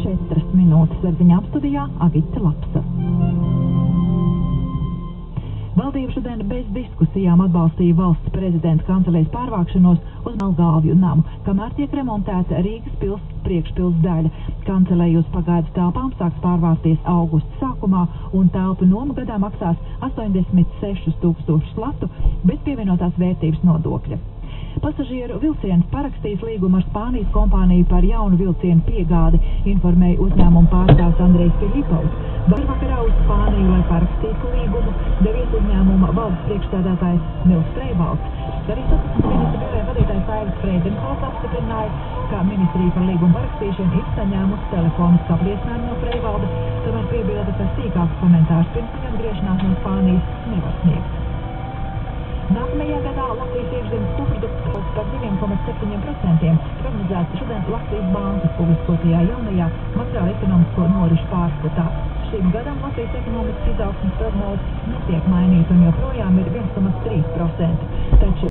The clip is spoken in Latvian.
4 minūtes ar ziņām studijā Agita Lapsa. Valdība šodien bez diskusijām atbalstīja valsts prezidenta kancelēs pārvākšanos uz Melngāvju namu, kamēr tiek remontēta Rīgas pils priekšpils daļa. Kancelēja uz pagaidu telpām sāks pārvārsties augusta sākumā, un telpu noma gadā maksās 86 000 latu bez pievienotās vērtības nodokļa. Pasažieru vilciens parakstīs līgumu ar Spānijas kompāniju par jaunu vilcienu piegādi, informēja uzņēmuma pārstāvs Andrejs Filipovs. Vakarā uz Spāniju, lai parakstītu līgumu, devies uzņēmuma valdes priekšsēdētājs Nils Freivalds. Arī satiksmes ministra biroja vadītājs Aivis Freidenhals apstiprināja, ka ministrija par līgumu parakstīšanu ir saņēmusi telefonisku apliecinājumu no Freivalda, tomēr piebilda, ka sīkāks komentārs pirms viņa atgriešanās no Spānijas nevar sniegt. Nākamajā gadā Latvijas iekšzemes koprodukts augs par 2,7%, prognozēts šodien Latvijas bankas publiskotajā jaunajā makroekonomisko norišu pārskatā. Šim gadam Latvijas ekonomikas izaugsmes prognoze netiek mainīta un joprojām ir 1,3%, taču